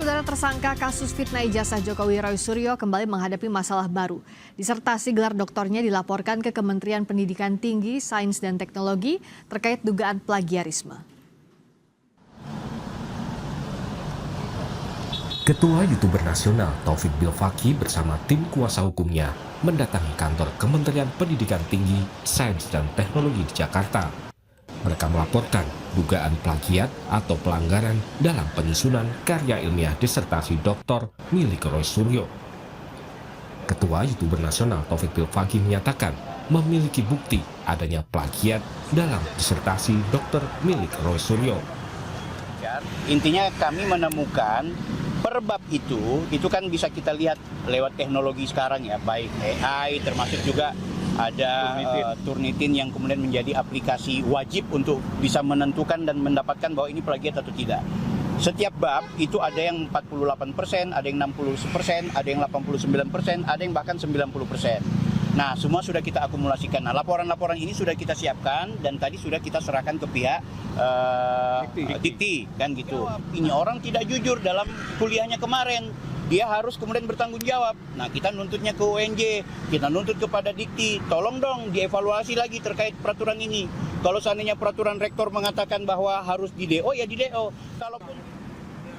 Saudara tersangka kasus fitnah ijazah Jokowi Roy Suryo kembali menghadapi masalah baru. Disertasi gelar doktornya dilaporkan ke Kementerian Pendidikan Tinggi, Sains dan Teknologi terkait dugaan plagiarisme. Ketua YouTuber Nasional Taufik Bilfaqih bersama tim kuasa hukumnya mendatangi kantor Kementerian Pendidikan Tinggi, Sains dan Teknologi di Jakarta. Mereka melaporkan dugaan plagiat atau pelanggaran dalam penyusunan karya ilmiah disertasi doktor milik Roy Suryo. Ketua YouTuber Nasional Taufik Bilfaqih menyatakan memiliki bukti adanya plagiat dalam disertasi doktor milik Roy Suryo. Intinya kami menemukan per bab itu kan bisa kita lihat lewat teknologi sekarang ya, baik AI termasuk juga ada Turnitin yang kemudian menjadi aplikasi wajib untuk bisa menentukan dan mendapatkan bahwa ini plagiat atau tidak. Setiap bab itu ada yang 48%, ada yang 60%, ada yang 89%, ada yang bahkan 90%. Nah, semua sudah kita akumulasikan. Nah, laporan-laporan ini sudah kita siapkan dan tadi sudah kita serahkan ke pihak Dikti, kan gitu. Ini orang tidak jujur dalam kuliahnya kemarin. Dia harus kemudian bertanggung jawab. Nah, kita nuntutnya ke UNJ, kita nuntut kepada Dikti. Tolong dong dievaluasi lagi terkait peraturan ini. Kalau seandainya peraturan rektor mengatakan bahwa harus di DO, ya di DO. Kalaupun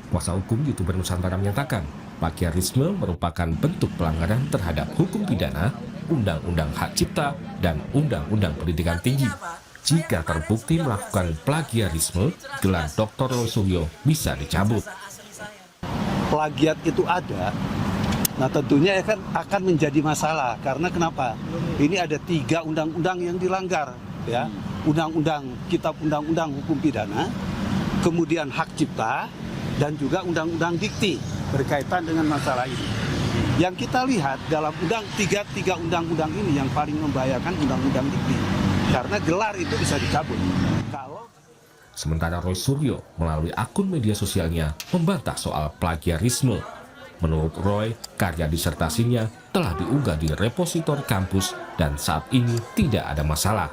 Kuasa hukum YouTuber Nusantara menyatakan plagiarisme merupakan bentuk pelanggaran terhadap hukum pidana, Undang-Undang Hak Cipta, dan Undang-Undang Pendidikan Tinggi. Jika terbukti melakukan plagiarisme, gelar Dr. Roy Suryo bisa dicabut. Plagiat itu ada, nah tentunya akan menjadi masalah karena kenapa? Ini ada 3 undang-undang yang dilanggar, ya, undang-undang kitab undang-undang hukum pidana, kemudian hak cipta, dan juga undang-undang dikti berkaitan dengan masalah ini. Yang kita lihat dalam tiga undang-undang ini yang paling membahayakan undang-undang dikti karena gelar itu bisa dicabut. Sementara Roy Suryo melalui akun media sosialnya membantah soal plagiarisme. Menurut Roy, karya disertasinya telah diunggah di repositori kampus dan saat ini tidak ada masalah.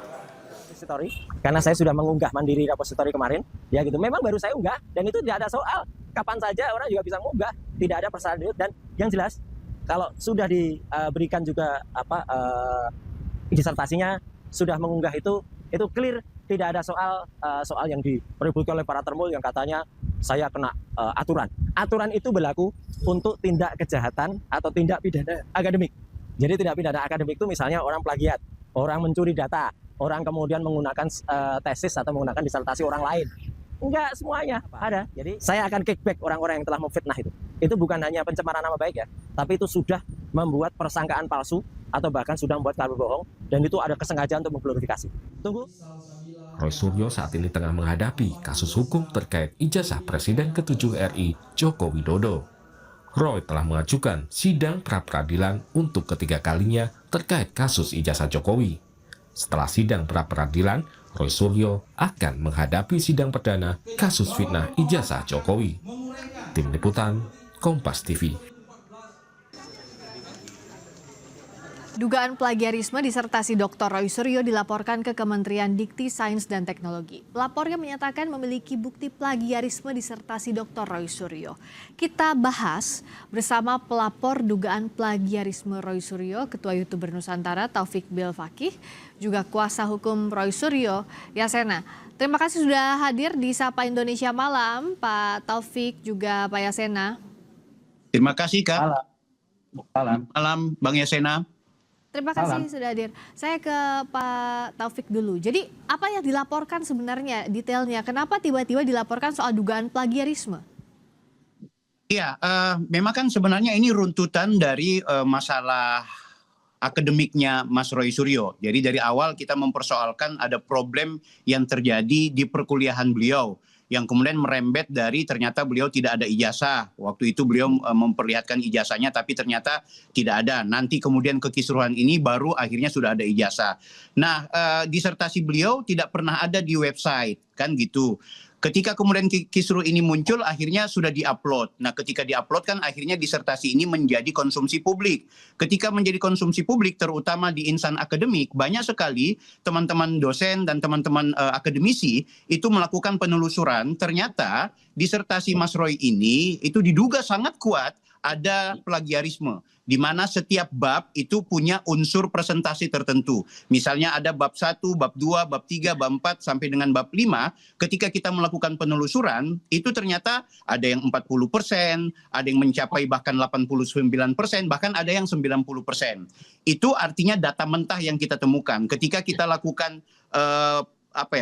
Karena saya sudah mengunggah mandiri repositori kemarin, ya gitu. Memang baru saya unggah dan itu tidak ada soal. Kapan saja orang juga bisa mengunggah, tidak ada persyaratan. Dan yang jelas, kalau sudah diberikan juga disertasinya sudah mengunggah itu clear. Tidak ada soal yang dipeributkan oleh para termul yang katanya saya kena aturan. Aturan itu berlaku untuk tindak kejahatan atau tindak pidana akademik. Jadi tindak pidana akademik itu misalnya orang plagiat, orang mencuri data, orang kemudian menggunakan tesis atau menggunakan disertasi orang lain. Enggak semuanya ada. Jadi saya akan kickback orang-orang yang telah memfitnah itu. Itu bukan hanya pencemaran nama baik ya, tapi itu sudah membuat persangkaan palsu atau bahkan sudah membuat kabar bohong dan itu ada kesengajaan untuk mengglorifikasi. Tunggu. Roy Suryo saat ini tengah menghadapi kasus hukum terkait ijazah Presiden ke-7 RI Joko Widodo. Roy telah mengajukan sidang pra-peradilan untuk ketiga kalinya terkait kasus ijazah Jokowi. Setelah sidang pra-peradilan, Roy Suryo akan menghadapi sidang perdana kasus fitnah ijazah Jokowi. Tim Liputan, Kompas TV. Dugaan plagiarisme disertasi Dr. Roy Suryo dilaporkan ke Kementerian Dikti, Sains dan Teknologi. Pelapornya menyatakan memiliki bukti plagiarisme disertasi Dr. Roy Suryo. Kita bahas bersama pelapor dugaan plagiarisme Roy Suryo, Ketua YouTuber Nusantara Taufik Bilfaqih, juga kuasa hukum Roy Suryo, Yasena. Terima kasih sudah hadir di Sapa Indonesia Malam, Pak Taufik juga Pak Yasena. terima kasih Kak. Malam, Bang Yasena. Terima kasih sudah hadir. Saya ke Pak Taufik dulu. Jadi apa yang dilaporkan sebenarnya detailnya? Kenapa tiba-tiba dilaporkan soal dugaan plagiarisme? Iya, memang kan sebenarnya ini runtutan dari masalah akademiknya Mas Roy Suryo. Jadi dari awal kita mempersoalkan ada problem yang terjadi di perkuliahan beliau, yang kemudian merembet dari ternyata beliau tidak ada ijazah. Waktu itu beliau memperlihatkan ijazahnya tapi ternyata tidak ada. Nanti kemudian kekisruhan ini baru akhirnya sudah ada ijazah. Nah, disertasi beliau tidak pernah ada di website, kan gitu. Ketika kemudian kisruh ini muncul, akhirnya sudah diupload. Nah, ketika diupload kan akhirnya disertasi ini menjadi konsumsi publik. Ketika menjadi konsumsi publik, terutama di insan akademik, banyak sekali teman-teman dosen dan teman-teman akademisi itu melakukan penelusuran. Ternyata disertasi Mas Roy ini itu diduga sangat kuat ada plagiarisme, di mana setiap bab itu punya unsur presentasi tertentu. Misalnya ada bab 1, bab 2, bab 3, bab 4, sampai dengan bab 5, ketika kita melakukan penelusuran, itu ternyata ada yang 40%, ada yang mencapai bahkan 89%, bahkan ada yang 90%. Itu artinya data mentah yang kita temukan. Ketika kita lakukan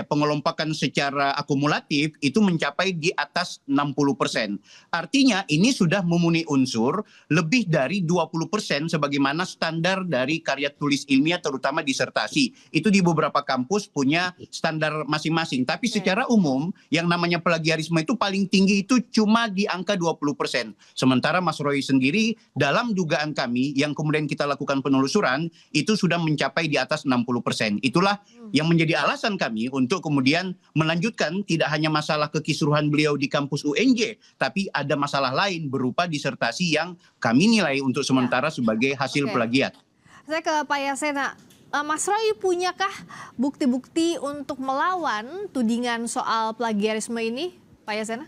pengelompokan secara akumulatif itu mencapai di atas 60%. Artinya ini sudah memenuhi unsur lebih dari 20% sebagaimana standar dari karya tulis ilmiah terutama disertasi. Itu di beberapa kampus punya standar masing-masing. Tapi secara umum yang namanya plagiarisme itu paling tinggi itu cuma di angka 20%. Sementara Mas Roy sendiri dalam dugaan kami yang kemudian kita lakukan penelusuran itu sudah mencapai di atas 60%. Itulah yang menjadi alasan kami untuk kemudian melanjutkan tidak hanya masalah kekisruhan beliau di kampus UNJ, tapi ada masalah lain berupa disertasi yang kami nilai untuk sementara sebagai hasil plagiat. Saya ke Pak Yasena, Mas Roy punyakah bukti-bukti untuk melawan tudingan soal plagiarisme ini, Pak Yasena?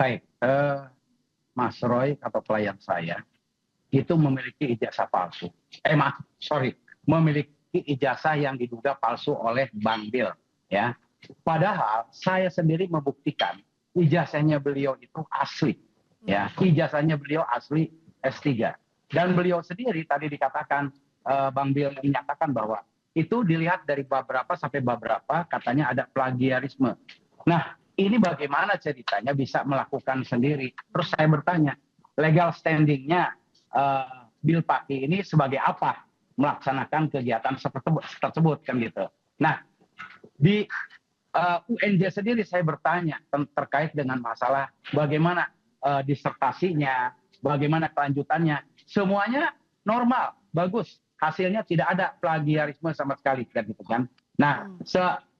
Baik, Mas Roy atau klien saya itu memiliki ijazah palsu. Memiliki ijazah yang diduga palsu oleh Bang Bill, ya. Padahal saya sendiri membuktikan ijazahnya beliau itu asli, ya. Ijazahnya beliau asli S3. Dan beliau sendiri tadi dikatakan Bang Bill menyatakan bahwa itu dilihat dari bab berapa sampai bab berapa katanya ada plagiarisme. Nah, ini bagaimana ceritanya bisa melakukan sendiri? Terus saya bertanya, legal standingnya Bill Faki ini sebagai apa melaksanakan kegiatan tersebut kan gitu. Nah, di UNJ sendiri saya bertanya terkait dengan masalah bagaimana disertasinya, bagaimana kelanjutannya, semuanya normal, bagus, hasilnya tidak ada plagiarisme sama sekali kan gitu kan. Nah,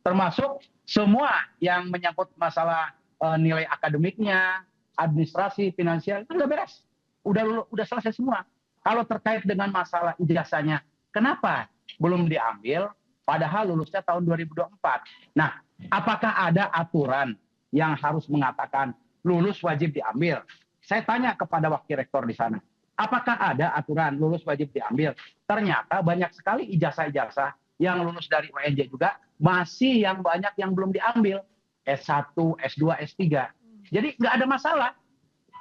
termasuk semua yang menyangkut masalah nilai akademiknya, administrasi, finansial itu udah beres, udah selesai semua. Kalau terkait dengan masalah ijazahnya, kenapa belum diambil padahal lulusnya tahun 2024? Nah, apakah ada aturan yang harus mengatakan lulus wajib diambil? Saya tanya kepada wakil rektor di sana, apakah ada aturan lulus wajib diambil? Ternyata banyak sekali ijazah-ijazah yang lulus dari UNJ juga masih yang banyak yang belum diambil. S1, S2, S3. Jadi nggak ada masalah.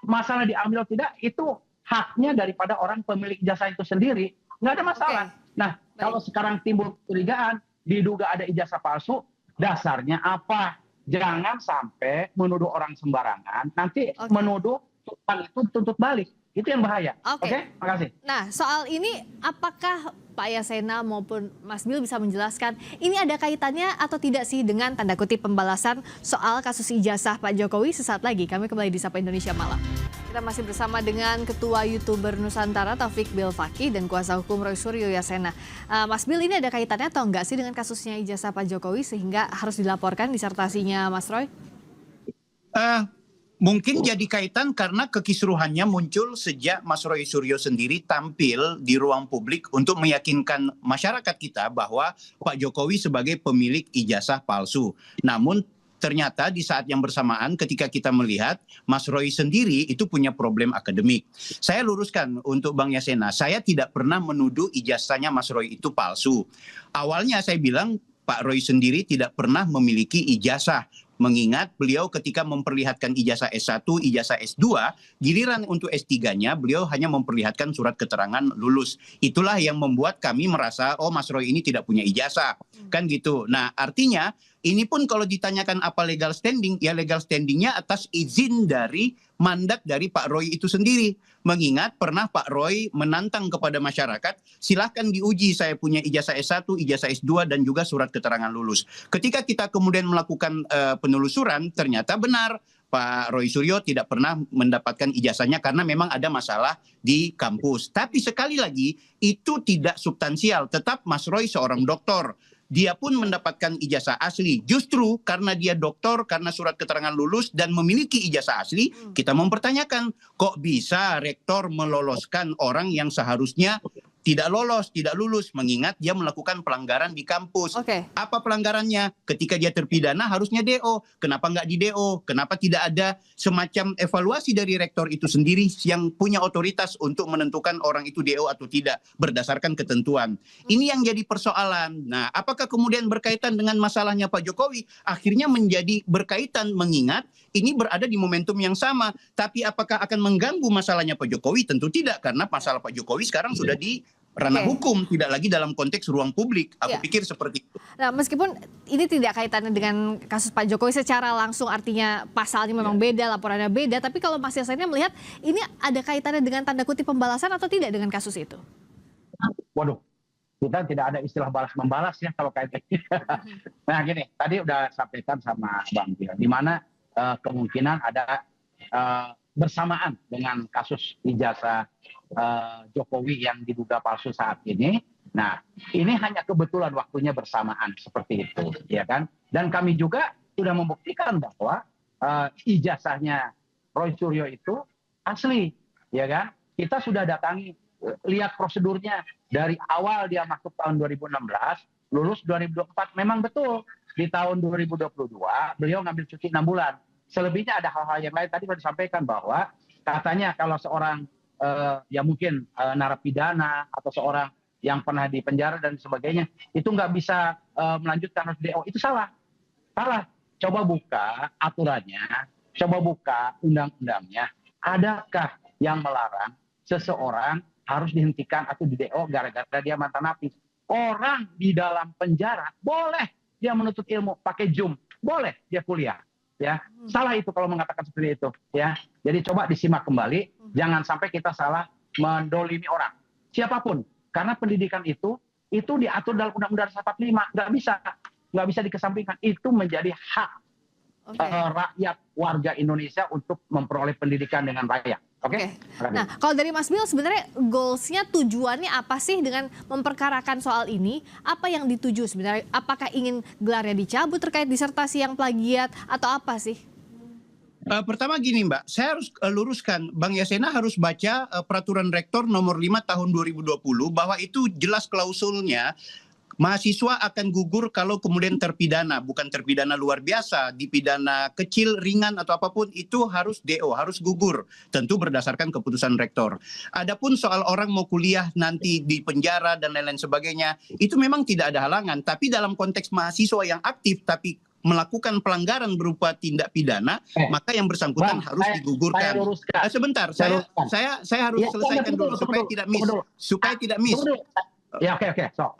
Masalah diambil tidak itu haknya daripada orang pemilik jasa itu sendiri, nggak ada masalah. Nah, kalau sekarang timbul kecurigaan, diduga ada ijazah palsu, dasarnya apa? Jangan sampai menuduh orang sembarangan, nanti menuduh itu tuntut balik. Itu yang bahaya. Oke, makasih. Nah, soal ini apakah Pak Yasena maupun Mas Bill bisa menjelaskan ini ada kaitannya atau tidak sih dengan tanda kutip pembalasan soal kasus ijazah Pak Jokowi? Sesaat lagi kami kembali di Sapa Indonesia Malam. Kita masih bersama dengan Ketua YouTuber Nusantara Taufik Bilfaki dan Kuasa Hukum Roy Suryo Yasena. Mas Bill, ini ada kaitannya atau enggak sih dengan kasusnya ijazah Pak Jokowi sehingga harus dilaporkan disertasinya Mas Roy? Mungkin jadi kaitan karena kekisruhannya muncul sejak Mas Roy Suryo sendiri tampil di ruang publik untuk meyakinkan masyarakat kita bahwa Pak Jokowi sebagai pemilik ijazah palsu. Namun ternyata di saat yang bersamaan ketika kita melihat Mas Roy sendiri itu punya problem akademik. Saya luruskan untuk Bang Yasena, saya tidak pernah menuduh ijazahnya Mas Roy itu palsu. Awalnya saya bilang Pak Roy sendiri tidak pernah memiliki ijazah. Mengingat beliau ketika memperlihatkan ijazah S1, ijazah S2, giliran untuk S3-nya beliau hanya memperlihatkan surat keterangan lulus. Itulah yang membuat kami merasa, oh Mas Roy ini tidak punya ijazah. Kan gitu. Nah artinya ini pun kalau ditanyakan apa legal standing, ya legal standingnya atas izin dari mandat dari Pak Roy itu sendiri. Mengingat pernah Pak Roy menantang kepada masyarakat, silahkan diuji saya punya ijazah S1, ijazah S2, dan juga surat keterangan lulus. Ketika kita kemudian melakukan penelusuran, ternyata benar Pak Roy Suryo tidak pernah mendapatkan ijazahnya karena memang ada masalah di kampus. Tapi sekali lagi, itu tidak substansial. Tetap Mas Roy seorang doktor. dia pun mendapatkan ijazah asli. Justru karena dia doktor, karena surat keterangan lulus dan memiliki ijazah asli, kita mempertanyakan kok bisa rektor meloloskan orang yang seharusnya tidak lolos, tidak lulus, mengingat dia melakukan pelanggaran di kampus. Oke. Apa pelanggarannya? Ketika dia terpidana harusnya DO. Kenapa nggak di DO? Kenapa tidak ada semacam evaluasi dari rektor itu sendiri yang punya otoritas untuk menentukan orang itu DO atau tidak berdasarkan ketentuan? Ini yang jadi persoalan. Nah, apakah kemudian berkaitan dengan masalahnya Pak Jokowi? Akhirnya menjadi berkaitan mengingat ini berada di momentum yang sama. Tapi apakah akan mengganggu masalahnya Pak Jokowi? Tentu tidak, karena masalah Pak Jokowi sekarang sudah di ranah hukum, tidak lagi dalam konteks ruang publik. Aku pikir seperti itu. Nah, meskipun ini tidak kaitannya dengan kasus Pak Jokowi secara langsung, artinya pasalnya memang beda, laporannya beda, tapi kalau Mas Yasennya melihat ini ada kaitannya dengan tanda kutip pembalasan atau tidak dengan kasus itu? Waduh, kita tidak ada istilah balas-membalas ya kalau kayak gitu. Nah gini, tadi udah sampaikan sama Bang Tia, di mana kemungkinan ada bersamaan dengan kasus ijazah Jokowi yang diduga palsu saat ini. Nah, ini hanya kebetulan waktunya bersamaan seperti itu, ya kan? Dan kami juga sudah membuktikan bahwa ijazahnya Roy Suryo itu asli, ya kan? Kita sudah datangi, lihat prosedurnya dari awal dia masuk tahun 2016, lulus 2024. Memang betul di tahun 2022 beliau ngambil cuti 6 bulan. Selebihnya ada hal-hal yang lain. Tadi sudah disampaikan bahwa katanya kalau seorang ya mungkin narapidana atau seorang yang pernah di penjara dan sebagainya itu nggak bisa melanjutkan harus DO. Itu salah. Coba buka aturannya, coba buka undang-undangnya. Adakah yang melarang seseorang harus dihentikan atau di DO gara-gara dia mantan napi? Orang di dalam penjara boleh dia menuntut ilmu pakai Zoom, boleh dia kuliah. Ya, salah itu kalau mengatakan seperti itu, ya. Jadi coba disimak kembali, jangan sampai kita salah mendolimi orang, siapapun, karena pendidikan itu diatur dalam Undang-Undang 45, nggak bisa dikesampingkan. Itu menjadi hak rakyat warga Indonesia untuk memperoleh pendidikan dengan layak. Oke. Nah, kalau dari Mas Bil sebenarnya goalsnya, tujuannya apa sih dengan memperkarakan soal ini? Apa yang dituju sebenarnya? Apakah ingin gelarnya dicabut terkait disertasi yang plagiat atau apa sih? Pertama gini Mbak, saya harus luruskan, Bang Yasena harus baca peraturan rektor nomor 5 tahun 2020 bahwa itu jelas klausulnya. Mahasiswa akan gugur kalau kemudian terpidana, bukan terpidana luar biasa, dipidana kecil, ringan atau apapun itu harus DO, harus gugur. Tentu berdasarkan keputusan rektor. Adapun soal orang mau kuliah nanti di penjara dan lain-lain sebagainya, itu memang tidak ada halangan. Tapi dalam konteks mahasiswa yang aktif tapi melakukan pelanggaran berupa tindak pidana, maka yang bersangkutan harus digugurkan. Sebentar, saya harus selesaikan dulu supaya tidak miss. Ya oke.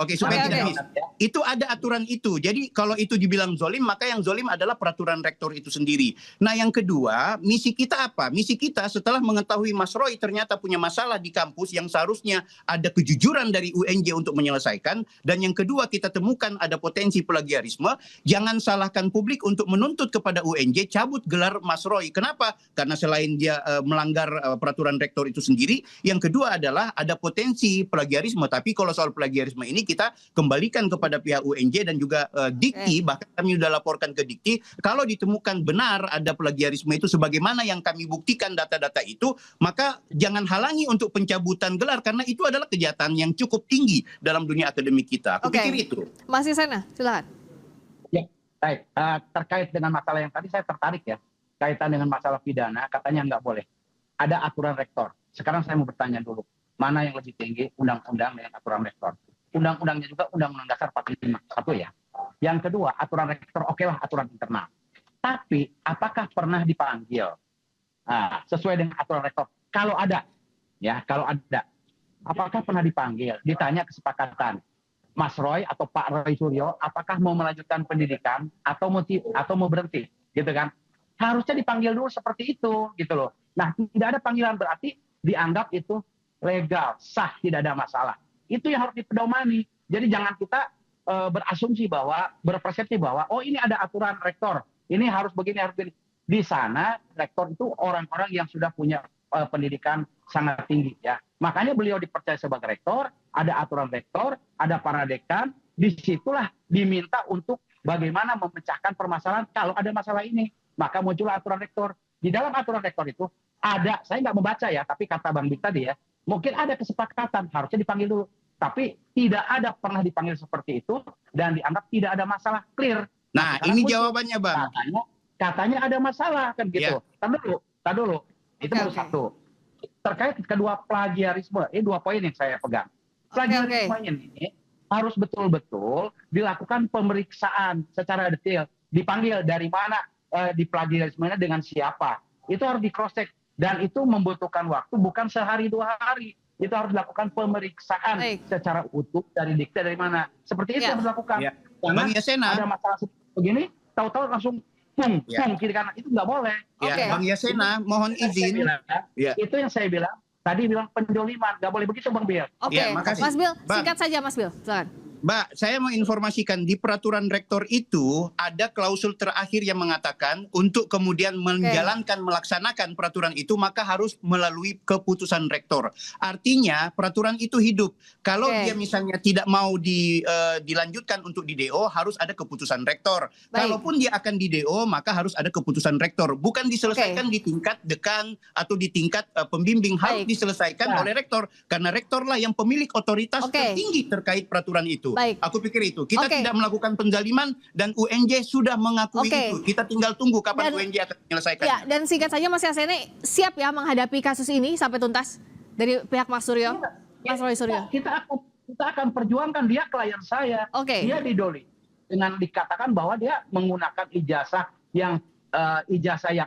Oke, supaya tidak miss. Itu ada aturan itu. Jadi kalau itu dibilang zolim, maka yang zolim adalah peraturan rektor itu sendiri. Nah yang kedua, misi kita apa? Misi kita setelah mengetahui Mas Roy ternyata punya masalah di kampus yang seharusnya ada kejujuran dari UNJ untuk menyelesaikan. Dan yang kedua, kita temukan ada potensi plagiarisme. Jangan salahkan publik untuk menuntut kepada UNJ cabut gelar Mas Roy. Kenapa? Karena selain dia melanggar peraturan rektor itu sendiri, yang kedua adalah ada potensi plagiarisme. Tapi kalau soal plagiarisme ini kita kembalikan kepada pihak UNJ dan juga Dikti, bahkan kami sudah laporkan ke Dikti, kalau ditemukan benar ada plagiarisme itu sebagaimana yang kami buktikan data-data itu, maka jangan halangi untuk pencabutan gelar karena itu adalah kejahatan yang cukup tinggi dalam dunia akademik kita. Aku pikir itu. Mas Yasena, silakan. Ya, baik. Terkait dengan masalah yang tadi saya tertarik ya, kaitan dengan masalah pidana, katanya nggak boleh. Ada aturan rektor. Sekarang saya mau bertanya dulu. Mana yang lebih tinggi, undang-undang dengan aturan rektor? Undang-undangnya juga Undang-Undang Dasar 45, satu ya. Yang kedua, aturan rektor, okelah aturan internal. Tapi apakah pernah dipanggil sesuai dengan aturan rektor? Kalau ada, apakah pernah dipanggil? Ditanya kesepakatan, Mas Roy atau Pak Roy Suryo, apakah mau melanjutkan pendidikan atau mau berhenti, gitu kan? Harusnya dipanggil dulu seperti itu, gitu loh. Nah, tidak ada panggilan berarti dianggap itu legal, sah, tidak ada masalah. Itu yang harus dipedomani. Jadi jangan kita berasumsi bahwa, berpersepsi bahwa, oh ini ada aturan rektor, ini harus begini, harus begini. Di sana rektor itu orang-orang yang sudah punya pendidikan sangat tinggi ya. Makanya beliau dipercaya sebagai rektor, ada aturan rektor, ada para dekan, disitulah diminta untuk bagaimana memecahkan permasalahan kalau ada masalah ini. Maka muncul aturan rektor. Di dalam aturan rektor itu ada, saya nggak membaca ya, tapi kata Bang Dik tadi ya, mungkin ada kesepakatan harusnya dipanggil dulu. Tapi tidak ada pernah dipanggil seperti itu dan dianggap tidak ada masalah, clear. Nah, sekarang ini muncul, jawabannya, Bang. katanya ada masalah kan gitu. Tar dulu. Itu baru satu. Terkait kedua plagiarisme, ini 2 poin yang saya pegang. Plagiarisme ini harus betul-betul dilakukan pemeriksaan secara detail. Dipanggil dari mana diplagiarismenya dengan siapa. Itu harus di cross check dan itu membutuhkan waktu bukan sehari 2 hari. Itu harus dilakukan pemeriksaan secara utuh dari dikte dari mana. Seperti itu harus dilakukan. Karena Bang Yasena, ada masalah begini, tahu-tahu langsung pung kiri kanan, itu nggak boleh. Bang Yasena, mohon izin. Itu yang saya bilang. Tadi bilang penjoliman, nggak boleh begitu Bang Bill. Oke, makasih. Mas Bill, Bang. singkat saja Mas Bill, silakan. Mbak, saya mau informasikan di peraturan rektor itu ada klausul terakhir yang mengatakan untuk kemudian menjalankan, melaksanakan peraturan itu maka harus melalui keputusan rektor. Artinya peraturan itu hidup. Kalau dia misalnya tidak mau dilanjutkan untuk di DO harus ada keputusan rektor. Kalaupun dia akan di DO maka harus ada keputusan rektor. Bukan diselesaikan di tingkat dekan atau di tingkat pembimbing. Harus diselesaikan oleh rektor. Karena rektorlah yang pemilik otoritas tertinggi terkait peraturan itu. Aku pikir itu. Kita tidak melakukan penzaliman dan UNJ sudah mengakui itu. Kita tinggal tunggu kapan UNJ akan menyelesaikan. Ya, dan singkat saja Mas Yasene siap ya menghadapi kasus ini sampai tuntas dari pihak Mas Suryo, Mas Roy Suryo. Kita akan perjuangkan, dia klien saya. Dia didoli dengan dikatakan bahwa dia menggunakan ijazah yang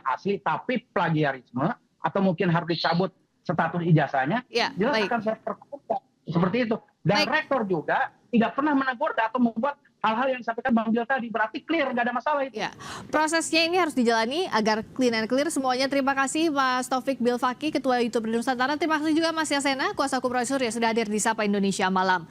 asli tapi plagiarisme atau mungkin harus dicabut status ijazahnya. Jelas akan saya perkuat seperti itu. Dan rektor juga tidak pernah menegur atau membuat hal-hal yang disampaikan Bang Bill tadi. Berarti clear, nggak ada masalah itu. Ya, prosesnya ini harus dijalani agar clean and clear semuanya. Terima kasih Mas Taufik Bilfaqi, Ketua YouTube Nusantara. Terima kasih juga Mas Yasena, Kuasa Hukum Roy Suryo sudah hadir di Sapa Indonesia Malam.